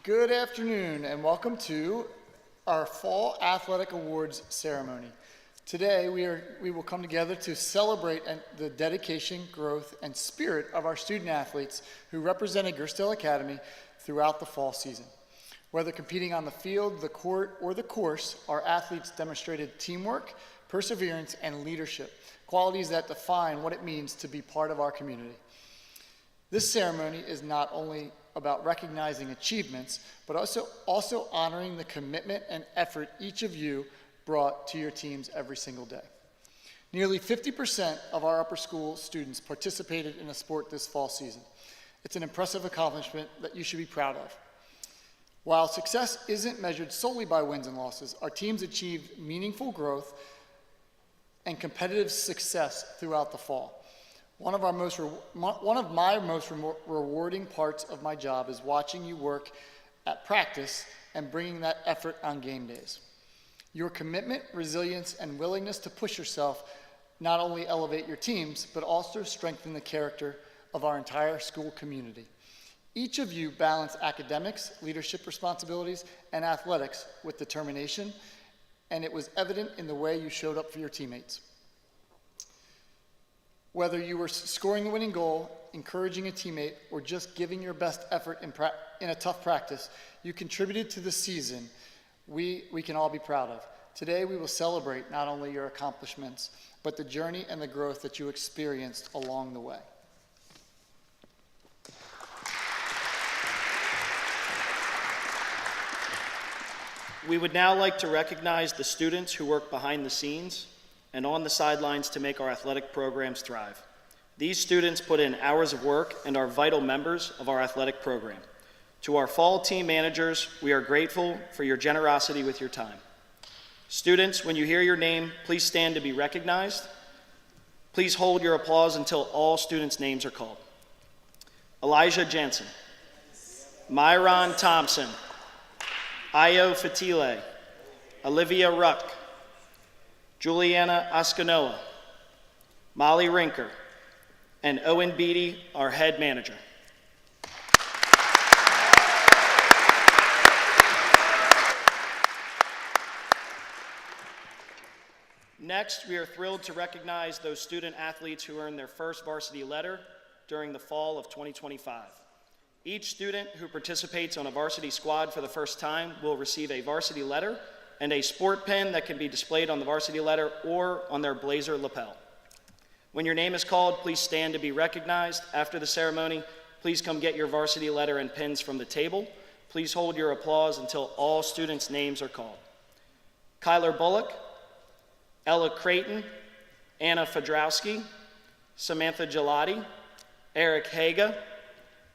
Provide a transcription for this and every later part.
Good afternoon and welcome to our Fall Athletic Awards ceremony. Today we will come together to celebrate the dedication, growth, and spirit of our student athletes who represented Gersdale Academy throughout the fall season. Whether competing on the field, the court, or the course, our athletes demonstrated teamwork, perseverance, and leadership, qualities that define what it means to be part of our community. This ceremony is not only about recognizing achievements, but also honoring the commitment and effort each of you brought to your teams every single day. Nearly 50% of our upper school students participated in a sport this fall season. It's an impressive accomplishment that you should be proud of. While success isn't measured solely by wins and losses, our teams achieved meaningful growth and competitive success throughout the fall. One of my most rewarding parts of my job is watching you work at practice and bringing that effort on game days. Your commitment, resilience, and willingness to push yourself not only elevate your teams, but also strengthen the character of our entire school community. Each of you balanced academics, leadership responsibilities, and athletics with determination, and it was evident in the way you showed up for your teammates. Whether you were scoring the winning goal, encouraging a teammate, or just giving your best effort in a tough practice, you contributed to the season we can all be proud of. Today we will celebrate not only your accomplishments, but the journey and the growth that you experienced along the way. We would now like to recognize the students who work behind the scenes and on the sidelines to make our athletic programs thrive. These students put in hours of work and are vital members of our athletic program. To our fall team managers, we are grateful for your generosity with your time. Students, when you hear your name, please stand to be recognized. Please hold your applause until all students' names are called. Elijah Jensen, Myron Thompson, Ayo Fatile, Olivia Ruck, Juliana Askanoa, Molly Rinker, and Owen Beatty, our head manager. Next, we are thrilled to recognize those student athletes who earned their first varsity letter during the fall of 2025. Each student who participates on a varsity squad for the first time will receive a varsity letter and a sport pin that can be displayed on the varsity letter or on their blazer lapel. When your name is called, please stand to be recognized. After the ceremony, please come get your varsity letter and pins from the table. Please hold your applause until all students' names are called. Kyler Bullock, Ella Creighton, Anna Fedrowski, Samantha Gelati, Eric Haga,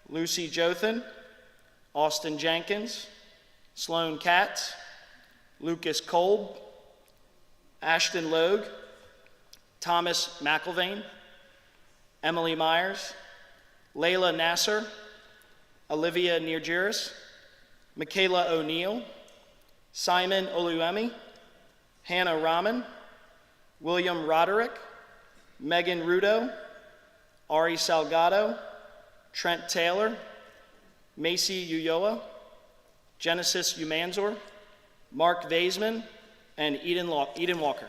Lucy Jothan, Austin Jenkins, Sloan Katz, Lucas Kolb, Ashton Logue, Thomas McIlvain, Emily Myers, Layla Nasser, Olivia Nirgiris, Michaela O'Neill, Simon Oluemi, Hannah Rahman, William Roderick, Megan Rudo, Ari Salgado, Trent Taylor, Macy Uyoa, Genesis Umanzor, Mark Vaisman, and Eden Walker.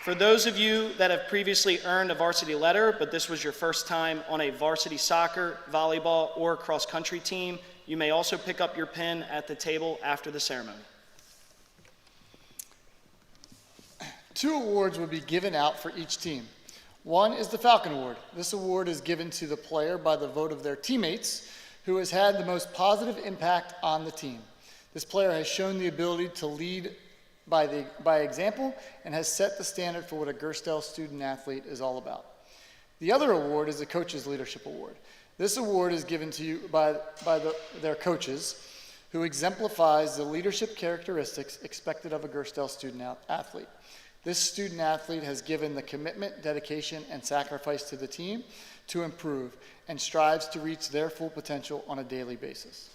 For those of you that have previously earned a varsity letter, but this was your first time on a varsity soccer, volleyball, or cross-country team, you may also pick up your pin at the table after the ceremony. 2 awards will be given out for each team. One is the Falcon Award. This award is given to the player by the vote of their teammates who has had the most positive impact on the team. This player has shown the ability to lead by example and has set the standard for what a Gersdale student athlete is all about. The other award is the Coaches Leadership Award. This award is given to you by their coaches who exemplifies the leadership characteristics expected of a Gersdale student athlete. This student athlete has given the commitment, dedication, and sacrifice to the team to improve and strives to reach their full potential on a daily basis.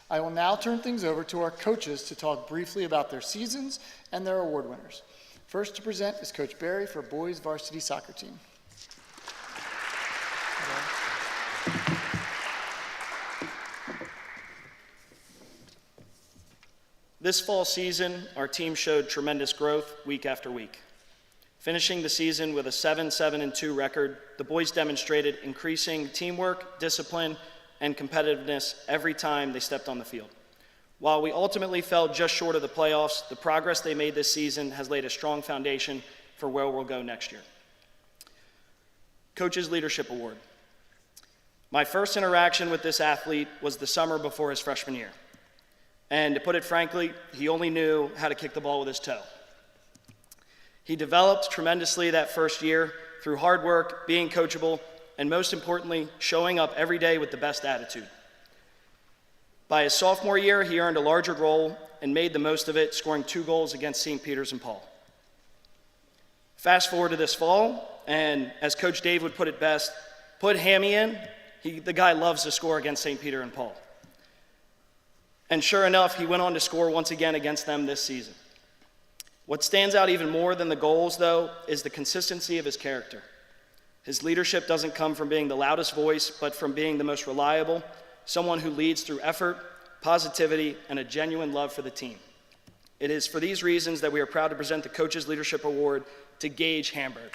I will now turn things over to our coaches to talk briefly about their seasons and their award winners. First to present is Coach Barry for boys varsity soccer team. This fall season, our team showed tremendous growth week after week. Finishing the season with a 7-7-2 record, the boys demonstrated increasing teamwork, discipline, and competitiveness every time they stepped on the field. While we ultimately fell just short of the playoffs, the progress they made this season has laid a strong foundation for where we'll go next year. Coach's Leadership Award. My first interaction with this athlete was the summer before his freshman year. And to put it frankly, he only knew how to kick the ball with his toe. He developed tremendously that first year through hard work, being coachable, and most importantly, showing up every day with the best attitude. By his sophomore year, he earned a larger role and made the most of it, scoring 2 goals against St. Peter's and Paul. Fast forward to this fall, and as Coach Dave would put it best, put Hammy in, the guy loves to score against St. Peter and Paul. And sure enough, he went on to score once again against them this season. What stands out even more than the goals, though, is the consistency of his character. His leadership doesn't come from being the loudest voice, but from being the most reliable, someone who leads through effort, positivity, and a genuine love for the team. It is for these reasons that we are proud to present the Coach's Leadership Award to Gage Hamburg.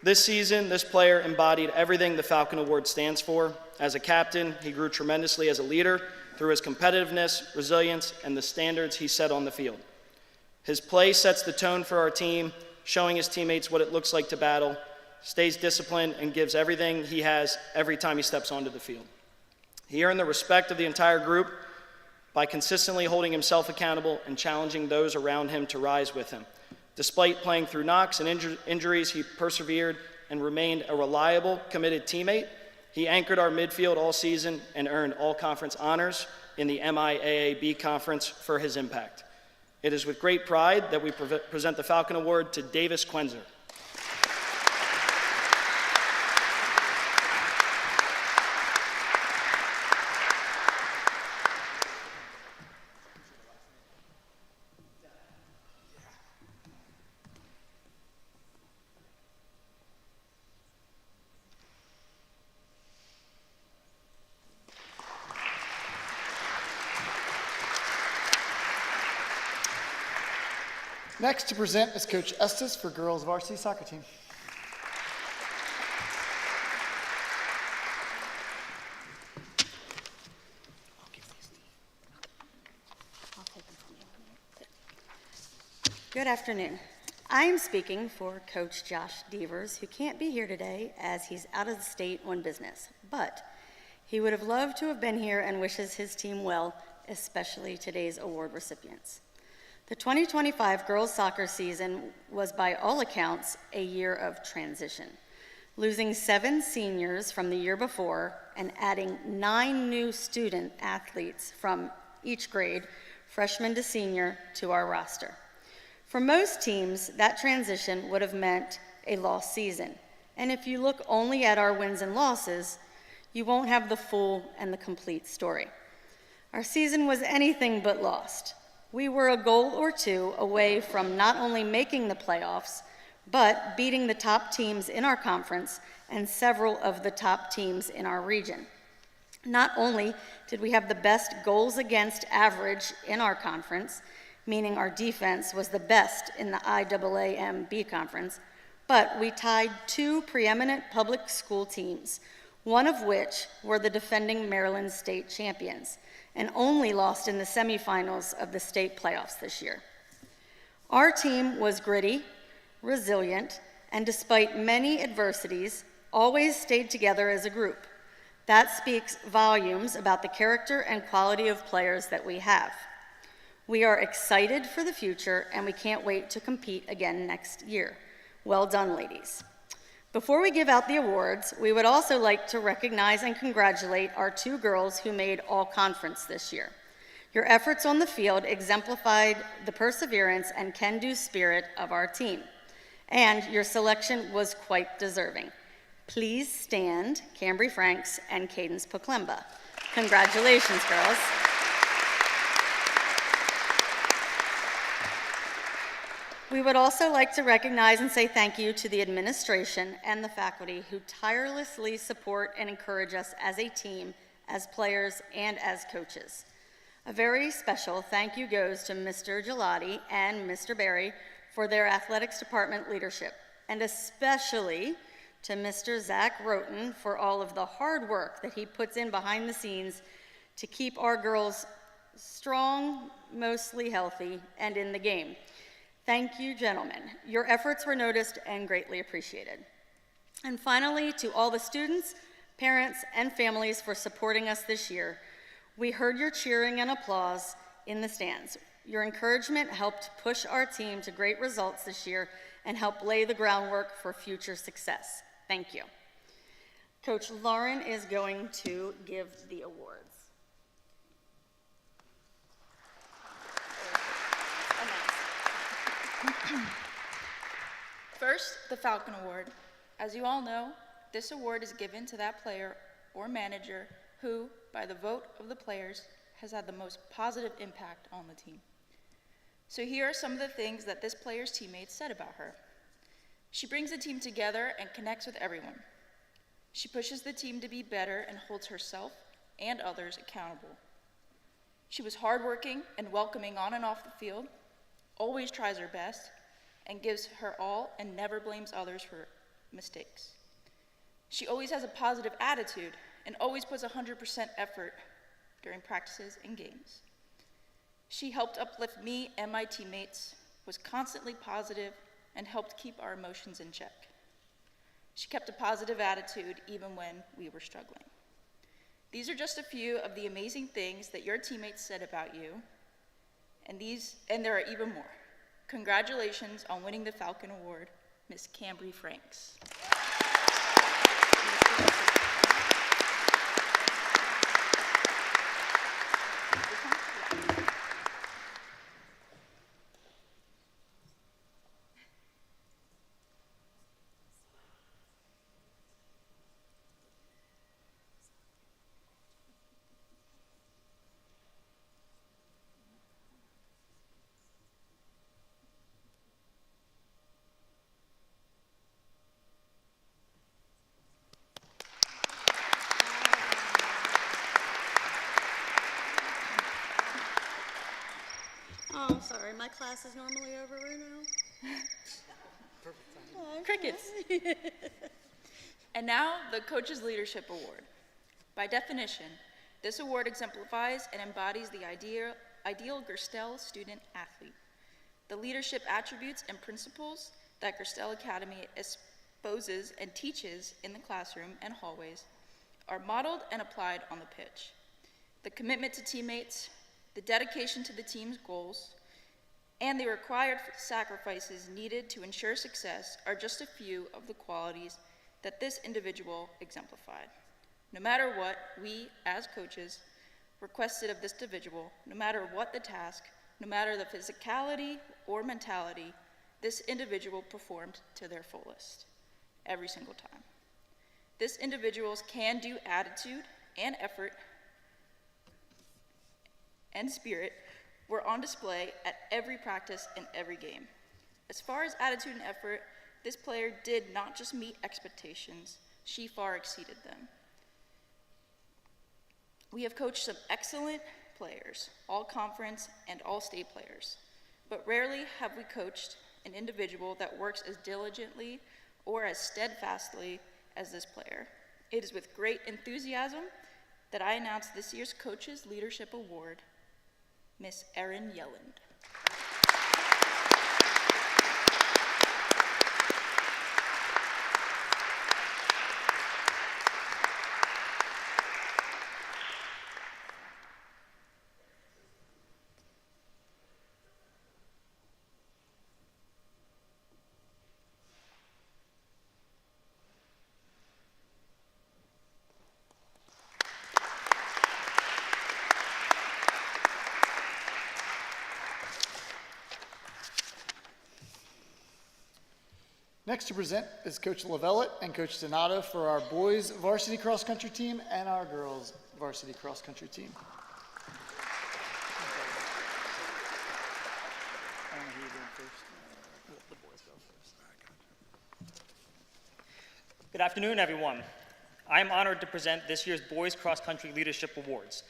This season, this player embodied everything the Falcon Award stands for. As a captain, he grew tremendously as a leader through his competitiveness, resilience, and the standards he set on the field. His play sets the tone for our team, showing his teammates what it looks like to battle, stays disciplined, and gives everything he has every time he steps onto the field. He earned the respect of the entire group by consistently holding himself accountable and challenging those around him to rise with him. Despite playing through knocks and injuries, he persevered and remained a reliable, committed teammate. He anchored our midfield all season and earned all conference honors in the MIAA-B conference for his impact. It is with great pride that we present the Falcon Award to Davis Quenzer. Next to present is Coach Estes for girls varsity soccer team. Good afternoon. I am speaking for Coach Josh Devers, who can't be here today as he's out of the state on business, but he would have loved to have been here and wishes his team well, especially today's award recipients. The 2025 girls soccer season was by all accounts a year of transition, losing 7 seniors from the year before and adding 9 new student athletes from each grade, freshman to senior, to our roster. For most teams, that transition would have meant a lost season. And if you look only at our wins and losses, you won't have the full and the complete story. Our season was anything but lost. We were a goal or 2 away from not only making the playoffs, but beating the top teams in our conference and several of the top teams in our region. Not only did we have the best goals against average in our conference, meaning our defense was the best in the IAAM-B conference, but we tied 2 preeminent public school teams, one of which were the defending Maryland state champions, and only lost in the semifinals of the state playoffs this year. Our team was gritty, resilient, and despite many adversities, always stayed together as a group. That speaks volumes about the character and quality of players that we have. We are excited for the future, and we can't wait to compete again next year. Well done, ladies. Before we give out the awards, we would also like to recognize and congratulate our 2 girls who made all-conference this year. Your efforts on the field exemplified the perseverance and can-do spirit of our team, and your selection was quite deserving. Please stand, Cambry Franks and Cadence Poklemba. Congratulations, girls. We would also like to recognize and say thank you to the administration and the faculty who tirelessly support and encourage us as a team, as players, and as coaches. A very special thank you goes to Mr. Gelati and Mr. Berry for their athletics department leadership, and especially to Mr. Zach Roten for all of the hard work that he puts in behind the scenes to keep our girls strong, mostly healthy, and in the game. Thank you, gentlemen. Your efforts were noticed and greatly appreciated. And finally, to all the students, parents, and families for supporting us this year. We heard your cheering and applause in the stands. Your encouragement helped push our team to great results this year and helped lay the groundwork for future success. Thank you. Coach Lauren is going to give the awards. First, the Falcon Award. As you all know, this award is given to that player or manager who, by the vote of the players, has had the most positive impact on the team. So here are some of the things that this player's teammates said about her. She brings the team together and connects with everyone. She pushes the team to be better and holds herself and others accountable. She was hardworking and welcoming on and off the field, always tries her best, and gives her all and never blames others for mistakes. She always has a positive attitude and always puts 100% effort during practices and games. She helped uplift me and my teammates, was constantly positive, and helped keep our emotions in check. She kept a positive attitude even when we were struggling. These are just a few of the amazing things that your teammates said about you, and there are even more. Congratulations on winning the Falcon Award, Miss Cambry Franks. Oh, I'm sorry. My class is normally over right now. Crickets. And now, the Coach's Leadership Award. By definition, this award exemplifies and embodies the ideal Gerstel student athlete. The leadership attributes and principles that Gerstel Academy exposes and teaches in the classroom and hallways are modeled and applied on the pitch. The commitment to teammates, the dedication to the team's goals, and the required sacrifices needed to ensure success are just a few of the qualities that this individual exemplified. No matter what we, as coaches, requested of this individual, no matter what the task, no matter the physicality or mentality, this individual performed to their fullest, every single time. This individual's can-do attitude and effort and spirit were on display at every practice and every game. As far as attitude and effort, this player did not just meet expectations, she far exceeded them. We have coached some excellent players, all conference and all state players, but rarely have we coached an individual that works as diligently or as steadfastly as this player. It is with great enthusiasm that I announce this year's Coach's Leadership Award, Miss Erin Yelland. Next to present is Coach Lavellette and Coach Donato for our boys varsity cross country team and our girls varsity cross country team. Good afternoon, everyone. I am honored to present this year's Boys Cross Country Leadership Awards.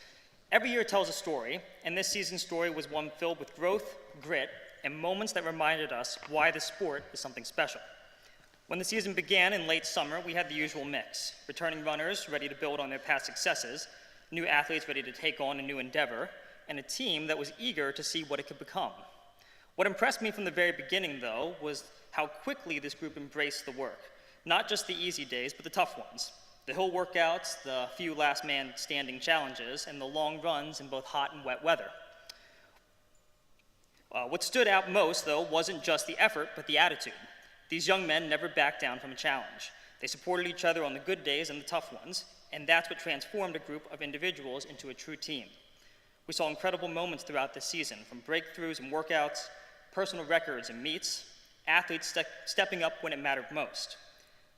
Every year tells a story, and this season's story was one filled with growth, grit, and moments that reminded us why this sport is something special. When the season began in late summer, we had the usual mix: returning runners ready to build on their past successes, new athletes ready to take on a new endeavor, and a team that was eager to see what it could become. What impressed me from the very beginning, though, was how quickly this group embraced the work. Not just the easy days, but the tough ones. The hill workouts, the few last man standing challenges, and the long runs in both hot and wet weather. What stood out most, though, wasn't just the effort, but the attitude. These young men never backed down from a challenge. They supported each other on the good days and the tough ones, and that's what transformed a group of individuals into a true team. We saw incredible moments throughout this season, from breakthroughs and workouts, personal records and meets, athletes stepping up when it mattered most.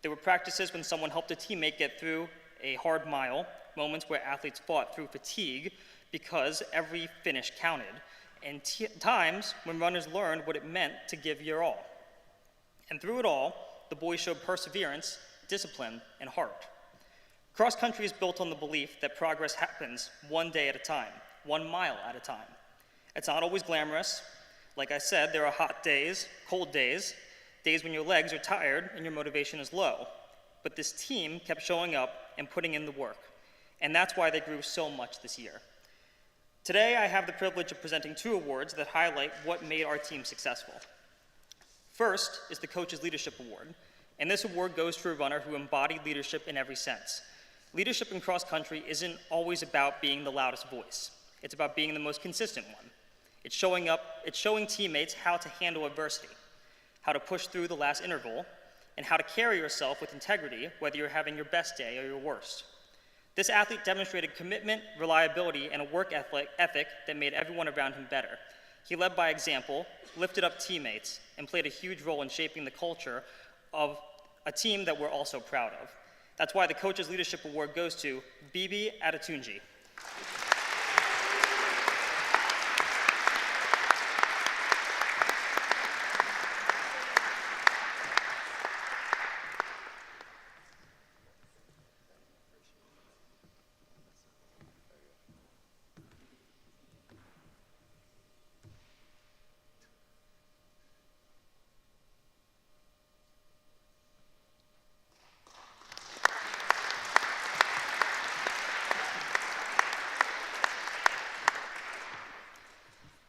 There were practices when someone helped a teammate get through a hard mile, moments where athletes fought through fatigue because every finish counted, and times when runners learned what it meant to give your all. And through it all, the boys showed perseverance, discipline, and heart. Cross country is built on the belief that progress happens one day at a time, 1 mile at a time. It's not always glamorous. Like I said, there are hot days, cold days, days when your legs are tired and your motivation is low. But this team kept showing up and putting in the work, and that's why they grew so much this year. Today, I have the privilege of presenting 2 awards that highlight what made our team successful. First is the Coach's Leadership Award, and this award goes to a runner who embodied leadership in every sense. Leadership in cross country isn't always about being the loudest voice. It's about being the most consistent one. It's showing teammates how to handle adversity, how to push through the last interval, and how to carry yourself with integrity, whether you're having your best day or your worst. This athlete demonstrated commitment, reliability, and a work ethic that made everyone around him better. He led by example, lifted up teammates, and played a huge role in shaping the culture of a team that we're also proud of. That's why the Coach's Leadership Award goes to Bibi Adetunji.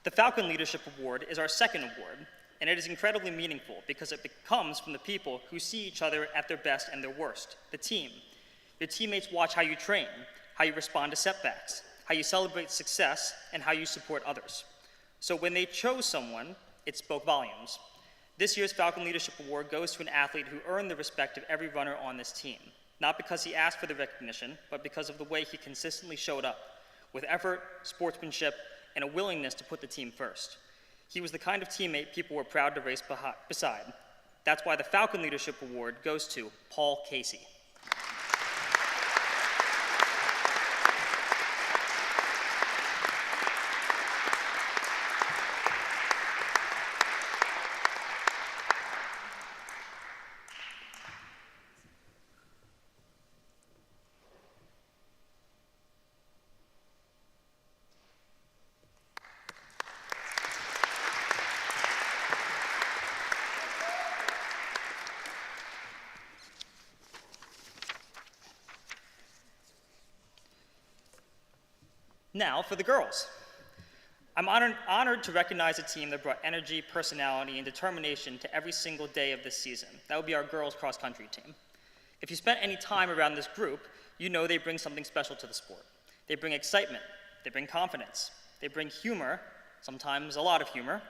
The Falcon Leadership Award is our second award, and it is incredibly meaningful because it comes from the people who see each other at their best and their worst, the team. Your teammates watch how you train, how you respond to setbacks, how you celebrate success, and how you support others. So when they chose someone, it spoke volumes. This year's Falcon Leadership Award goes to an athlete who earned the respect of every runner on this team, not because he asked for the recognition, but because of the way he consistently showed up, with effort, sportsmanship, and a willingness to put the team first. He was the kind of teammate people were proud to race beside. That's why the Falcon Leadership Award goes to Paul Casey. Now for the girls. I'm honored to recognize a team that brought energy, personality, and determination to every single day of this season. That would be our girls cross country team. If you spent any time around this group, you know they bring something special to the sport. They bring excitement, they bring confidence, they bring humor, sometimes a lot of humor,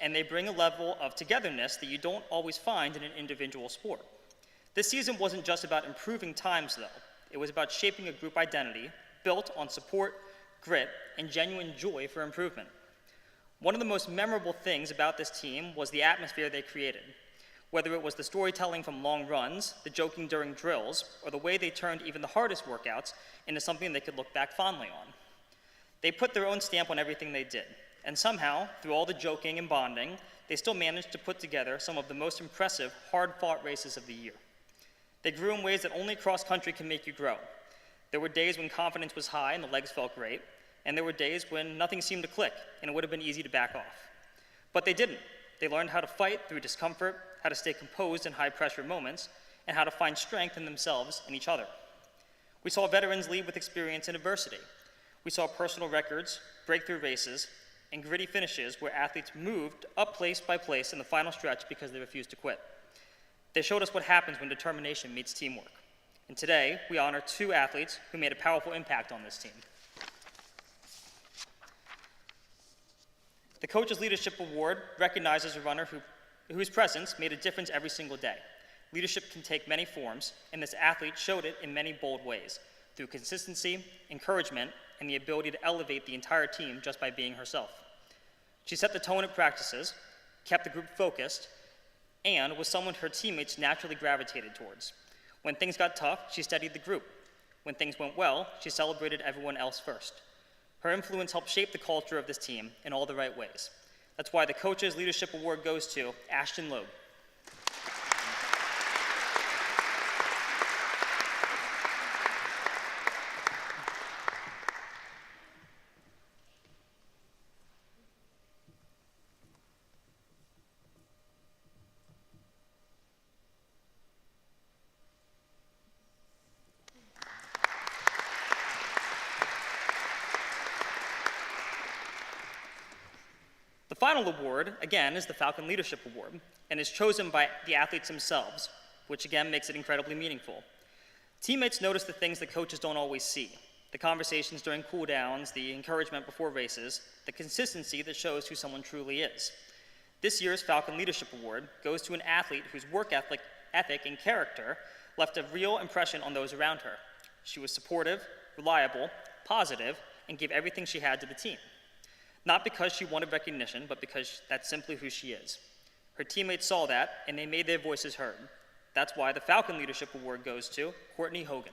and they bring a level of togetherness that you don't always find in an individual sport. This season wasn't just about improving times, though. It was about shaping a group identity built on support, grit, and genuine joy for improvement. One of the most memorable things about this team was the atmosphere they created. Whether it was the storytelling from long runs, the joking during drills, or the way they turned even the hardest workouts into something they could look back fondly on. They put their own stamp on everything they did, and somehow, through all the joking and bonding, they still managed to put together some of the most impressive, hard-fought races of the year. They grew in ways that only cross-country can make you grow. There were days when confidence was high and the legs felt great, and there were days when nothing seemed to click and it would have been easy to back off. But they didn't. They learned how to fight through discomfort, how to stay composed in high-pressure moments, and how to find strength in themselves and each other. We saw veterans lead with experience and adversity. We saw personal records, breakthrough races, and gritty finishes where athletes moved up place by place in the final stretch because they refused to quit. They showed us what happens when determination meets teamwork. And today, we honor 2 athletes who made a powerful impact on this team. The Coach's Leadership Award recognizes a runner whose presence made a difference every single day. Leadership can take many forms, and this athlete showed it in many bold ways, through consistency, encouragement, and the ability to elevate the entire team just by being herself. She set the tone at practices, kept the group focused, and was someone her teammates naturally gravitated towards. When things got tough, she steadied the group. When things went well, she celebrated everyone else first. Her influence helped shape the culture of this team in all the right ways. That's why the Coach's Leadership Award goes to Ashton Loeb. The final award, again, is the Falcon Leadership Award, and is chosen by the athletes themselves, which again makes it incredibly meaningful. Teammates notice the things that coaches don't always see: the conversations during cool-downs, the encouragement before races, the consistency that shows who someone truly is. This year's Falcon Leadership Award goes to an athlete whose work ethic and character left a real impression on those around her. She was supportive, reliable, positive, and gave everything she had to the team. Not because she wanted recognition, but because that's simply who she is. Her teammates saw that, and they made their voices heard. That's why the Falcon Leadership Award goes to Courtney Hogan.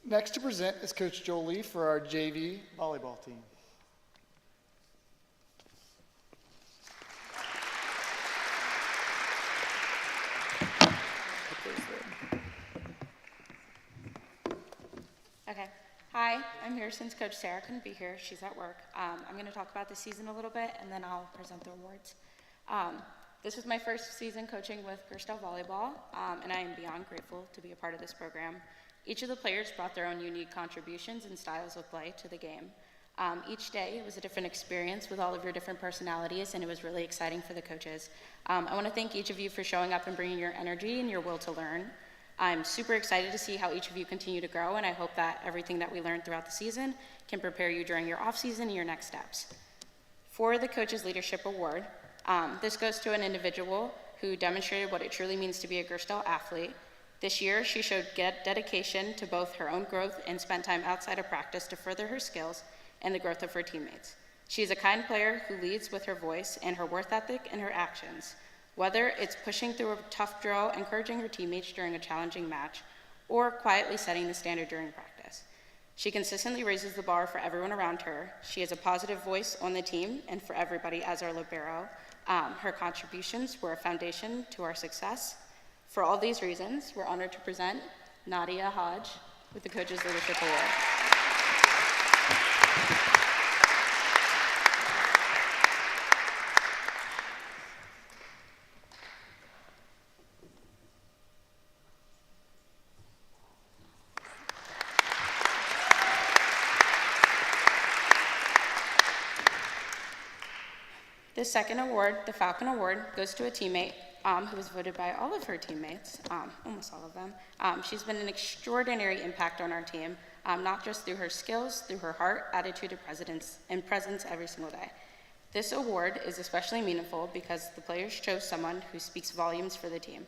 Next to present is Coach Joel Lee for our JV volleyball team. Okay. Hi, I'm here since Coach Sarah couldn't be here. She's at work. I'm going to talk about the season a little bit, and then I'll present the awards. This was my first season coaching with Gerstel Volleyball, and I am beyond grateful to be a part of this program. Each of the players brought their own unique contributions and styles of play to the game. Each day it was a different experience with all of your different personalities, and it was really exciting for the coaches. I want to thank each of you for showing up and bringing your energy and your will to learn. I'm super excited to see how each of you continue to grow, and I hope that everything that we learned throughout the season can prepare you during your off-season and your next steps. For the Coach's Leadership Award, this goes to an individual who demonstrated what it truly means to be a Gerstel athlete. This year, she showed dedication to both her own growth and spent time outside of practice to further her skills and the growth of her teammates. She is a kind player who leads with her voice and her work ethic and her actions. Whether it's pushing through a tough drill, encouraging her teammates during a challenging match, or quietly setting the standard during practice. She consistently raises the bar for everyone around her. She is a positive voice on the team and for everybody as our libero. Her contributions were a foundation to our success. For all these reasons, we're honored to present Nadia Hodge with the Coach's Leadership Award. The second award, the Falcon Award, goes to a teammate who was voted by all of her teammates, almost all of them. She's been an extraordinary impact on our team, not just through her skills, through her heart, attitude, and presence every single day. This award is especially meaningful because the players chose someone who speaks volumes for the team.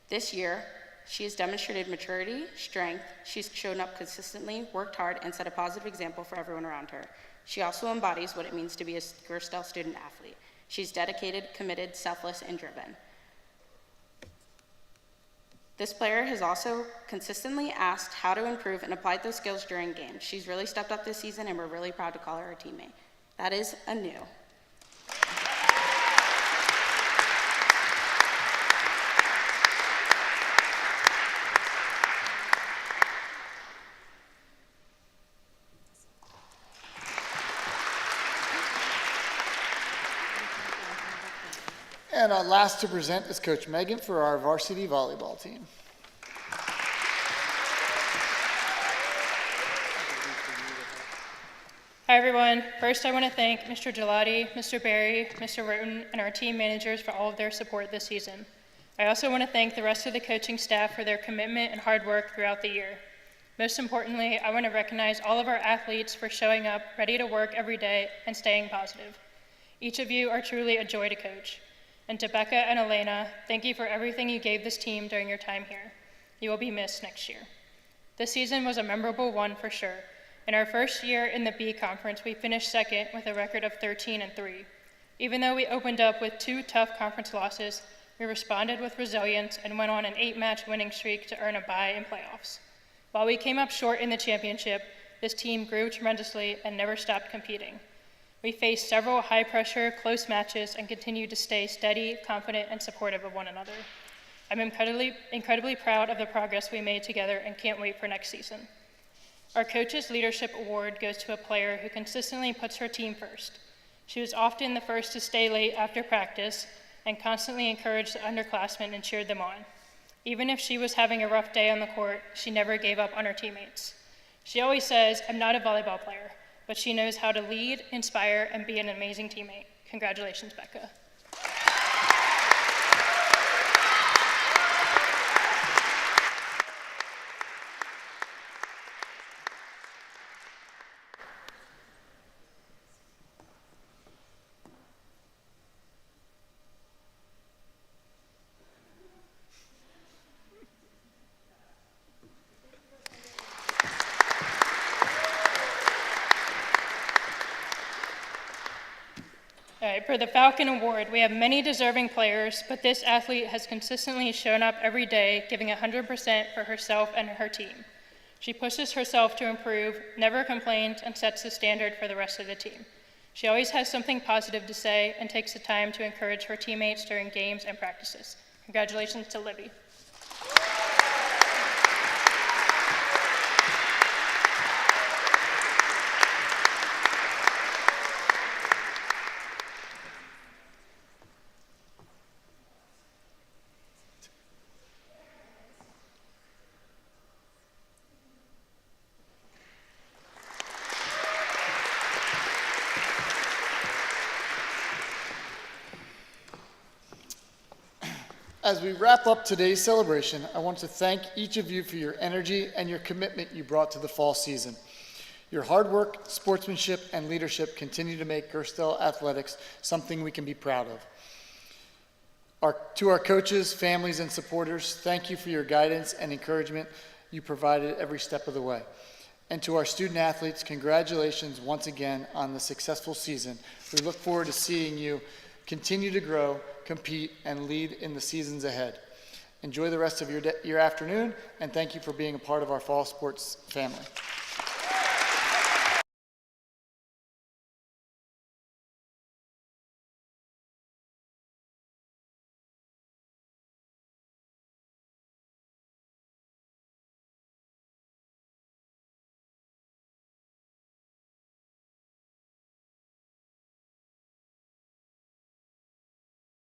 This year, she has demonstrated maturity, strength, she's shown up consistently, worked hard, and set a positive example for everyone around her. She also embodies what it means to be a Gerstel student athlete. She's dedicated, committed, selfless, and driven. This player has also consistently asked how to improve and applied those skills during games. She's really stepped up this season, and we're really proud to call her our teammate. That is Anu. And our last to present is Coach Megan for our varsity volleyball team. Hi everyone. First I want to thank Mr. Gelati, Mr. Berry, Mr. Roten, and our team managers for all of their support this season. I also want to thank the rest of the coaching staff for their commitment and hard work throughout the year. Most importantly, I want to recognize all of our athletes for showing up ready to work every day and staying positive. Each of you are truly a joy to coach. And to Becca and Elena, thank you for everything you gave this team during your time here. You will be missed next year. This season was a memorable one for sure. In our first year in the B Conference, we finished second with a record of 13-3. Even though we opened up with 2 tough conference losses, we responded with resilience and went on an 8-match winning streak to earn a bye in playoffs. While we came up short in the championship, this team grew tremendously and never stopped competing. We faced several high-pressure, close matches and continued to stay steady, confident, and supportive of one another. I'm incredibly proud of the progress we made together and can't wait for next season. Our Coach's Leadership Award goes to a player who consistently puts her team first. She was often the first to stay late after practice and constantly encouraged the underclassmen and cheered them on. Even if she was having a rough day on the court, she never gave up on her teammates. She always says, "I'm not a volleyball player," but she knows how to lead, inspire, and be an amazing teammate. Congratulations, Becca. All right, for the Falcon Award, we have many deserving players, but this athlete has consistently shown up every day, giving 100% for herself and her team. She pushes herself to improve, never complains, and sets the standard for the rest of the team. She always has something positive to say and takes the time to encourage her teammates during games and practices. Congratulations to Libby. As we wrap up today's celebration, I want to thank each of you for your energy and your commitment you brought to the fall season. Your hard work, sportsmanship, and leadership continue to make Gerstel athletics something we can be proud of. To our coaches, families, and supporters, thank you for your guidance and encouragement you provided every step of the way. And to our student athletes, congratulations once again on the successful season. We look forward to seeing you continue to grow, compete, and lead in the seasons ahead. Enjoy the rest of your afternoon, and thank you for being a part of our fall sports family.